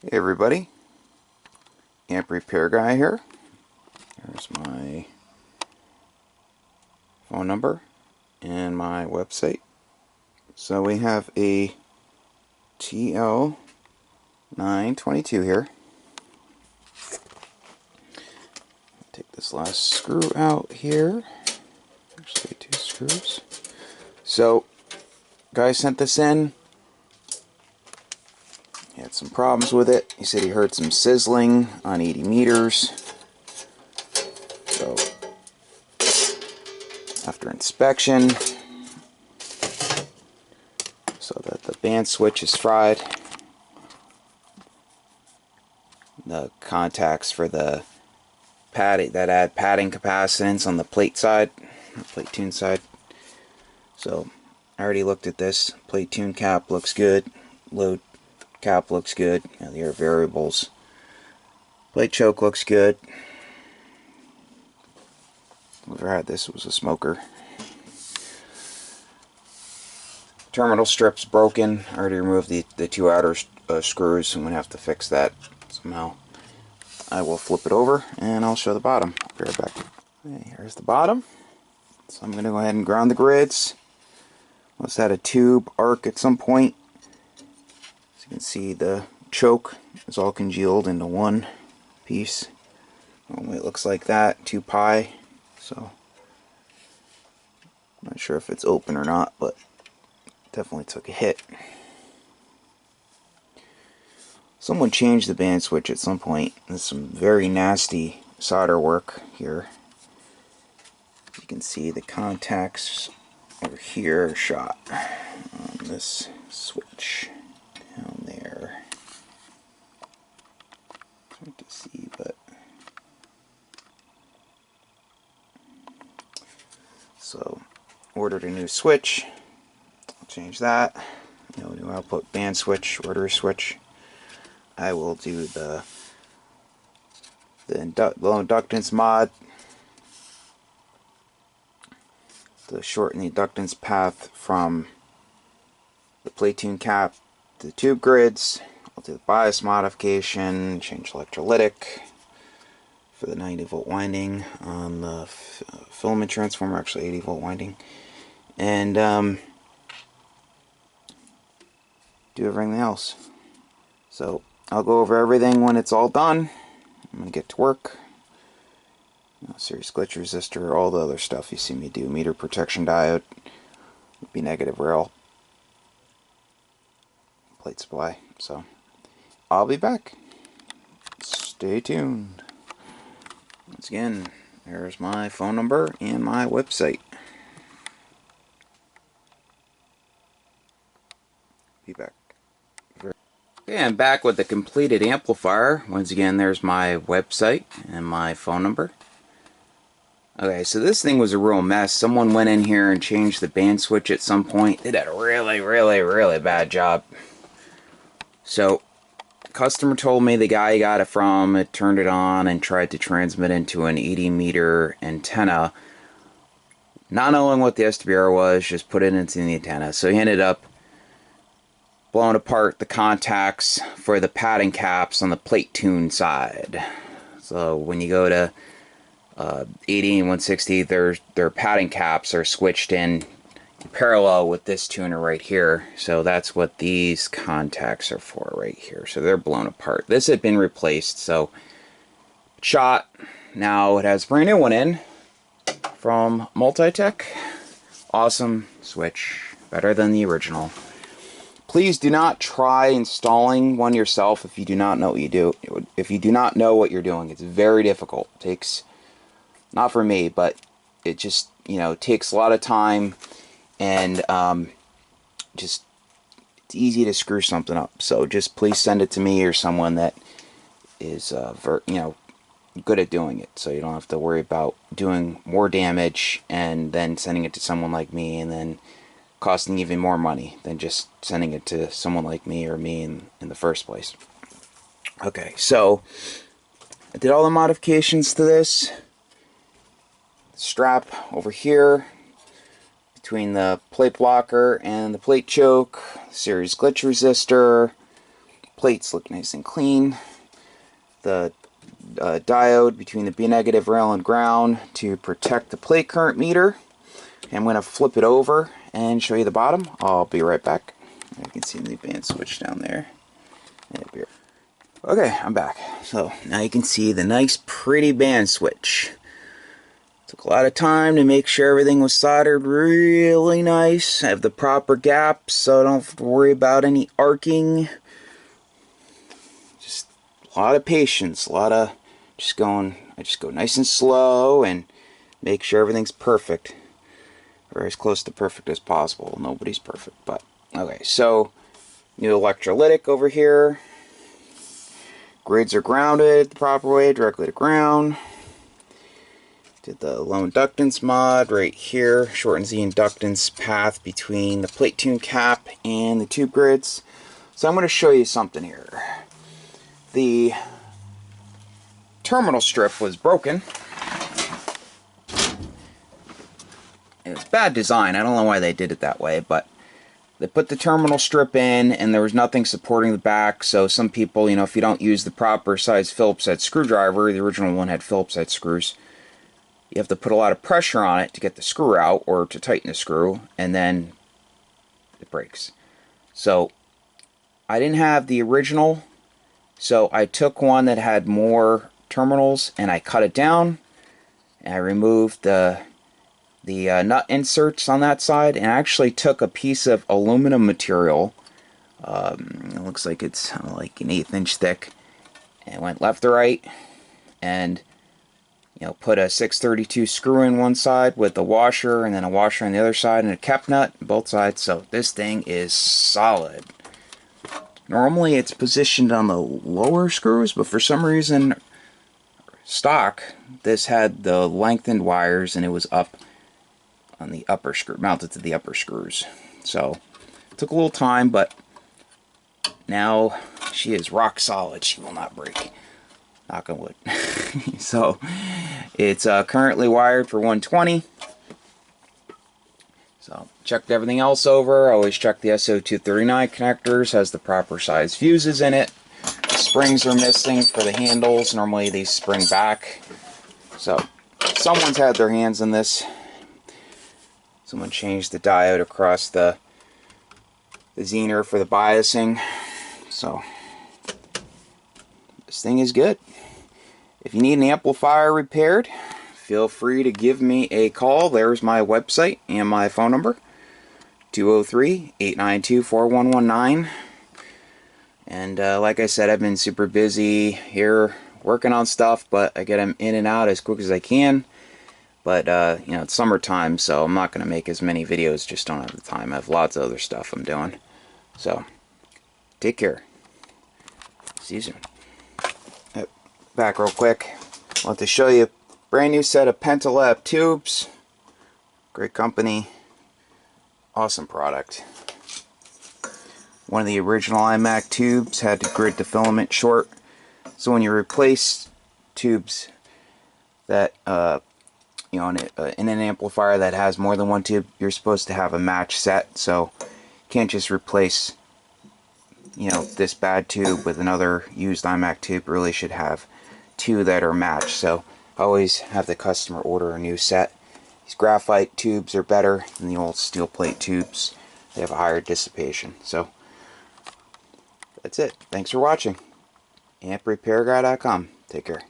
Hey everybody, amp repair guy here. Here's my phone number and my website. So we have a tl-922 here. Take this last screw out here. Actually, 2 screws. So, guy sent this in. He had some problems with it. He said he heard some sizzling on 80 meters. So, after inspection, so that the band switch is fried, the contacts for the padding that add padding capacitance on the plate side, the plate tune side. So, I already looked at this. Plate tune cap looks good. Load cap looks good. The air variables. Plate choke looks good. Whoever had this was a smoker. Terminal strip's broken. I already removed the 2 outer screws. I'm going to have to fix that somehow. I will flip it over and I'll show the bottom. I'll be right back. Okay, here's the bottom. So I'm going to go ahead and ground the grids. Must have had a tube arc at some point. As you can see, the choke is all congealed into one piece. Normally it looks like that, 2 pi. So I'm not sure if it's open or not, but definitely took a hit. Someone changed the band switch at some point. There's some very nasty solder work here. You can see the contacts over here are shot on this switch down there. Hard to see, but so ordered a new switch. I'll change that. No new output band switch, order switch. I will do the low inductance mod to shorten the inductance path from the plate tune cap to the tube grids. I'll do the bias modification, change electrolytic for the 90 volt winding on the filament transformer, actually 80 volt winding, and do everything else. So I'll go over everything when it's all done. I'm going to get to work. Series glitch resistor, all the other stuff you see me do. Meter protection diode, be negative rail, plate supply. So I'll be back. Stay tuned. Once again, there's my phone number and my website. Be back. Okay, I'm back with the completed amplifier. Once again, there's my website and my phone number. Okay, so this thing was a real mess. Someone went in here and changed the band switch at some point. They did a really bad job. So, customer told me the guy he got it from had turned it on and tried to transmit into an 80 meter antenna. Not knowing what the SWR was, just put it into the antenna. So he ended up blowing apart the contacts for the padding caps on the plate tune side. So when you go to 80 and 160, their padding caps are switched in parallel with this tuner right here. So that's what these contacts are for right here. So they're blown apart. This had been replaced, so shot. Now it has a brand new one in from Multitech. Awesome switch, better than the original. Please do not try installing one yourself if you do not know what you do. If you do not know what you're doing, it's very difficult. It takes, not for me, but it just, takes a lot of time, and just, it's easy to screw something up. So just please send it to me or someone that is, good at doing it, so you don't have to worry about doing more damage and then sending it to someone like me and then costing even more money than just sending it to someone like me or me in the first place. Okay, so I did all the modifications to this. Strap over here between the plate blocker and the plate choke, series glitch resistor, Plates look nice and clean. The diode between the B negative rail and ground to protect the plate current meter. And I'm going to flip it over and show you the bottom. I'll be right back. You can see the band switch down there. Okay, I'm back. So now you can see the nice pretty band switch. Took a lot of time to make sure everything was soldered really nice. I have the proper gaps so I don't have to worry about any arcing. Just a lot of patience, a lot of I just go nice and slow and make sure everything's perfect. Or as close to perfect as possible. Nobody's perfect, but okay, so new electrolytic over here. Grids are grounded the proper way, directly to ground. Did the low inductance mod right here. Shortens the inductance path between the plate tune cap and the tube grids. So I'm going to show you something here. The terminal strip was broken. It was bad design. I don't know why they did it that way, but they put the terminal strip in and there was nothing supporting the back, so some people, you know, if you don't use the proper size Phillips head screwdriver, the original one had Phillips head screws, you have to put a lot of pressure on it to get the screw out or to tighten the screw, and then it breaks. So I didn't have the original, so I took one that had more terminals and I cut it down and I removed the nut inserts on that side, and I actually took a piece of aluminum material, it looks like it's like an 1/8 inch thick, and went left to right and, you know, put a 632 screw in one side with a washer and then a washer on the other side and a cap nut on both sides. So this thing is solid. Normally it's positioned on the lower screws, but for some reason stock this had the lengthened wires and it was up on the upper screw, mounted to the upper screws. So it took a little time, but now she is rock solid. She will not break. Knock on wood. So it's currently wired for 120. So checked everything else over. Always check the SO239 connectors. Has the proper size fuses in it. The springs are missing for the handles. Normally these spring back. So someone's had their hands in this. Someone changed the diode across the zener for the biasing. So this thing is good. If you need an amplifier repaired, feel free to give me a call. There's my website and my phone number, 203-892-4119. And like I said, I've been super busy here working on stuff, but I get them in and out as quick as I can. But, you know, it's summertime, so I'm not going to make as many videos, just don't have the time. I have lots of other stuff I'm doing. So, take care. See you soon. Back real quick. I want to show you a brand new set of Pentalab tubes. Great company. Awesome product. One of the original iMac tubes had to grid the filament short. So when you replace tubes that, you know, in an amplifier that has more than one tube, you're supposed to have a match set. So you can't just replace, you know, this bad tube with another used iMac tube. Really should have two that are matched. So always have the customer order a new set. These graphite tubes are better than the old steel plate tubes. They have a higher dissipation. So that's it. Thanks for watching. AmpRepairGuy.com. Take care.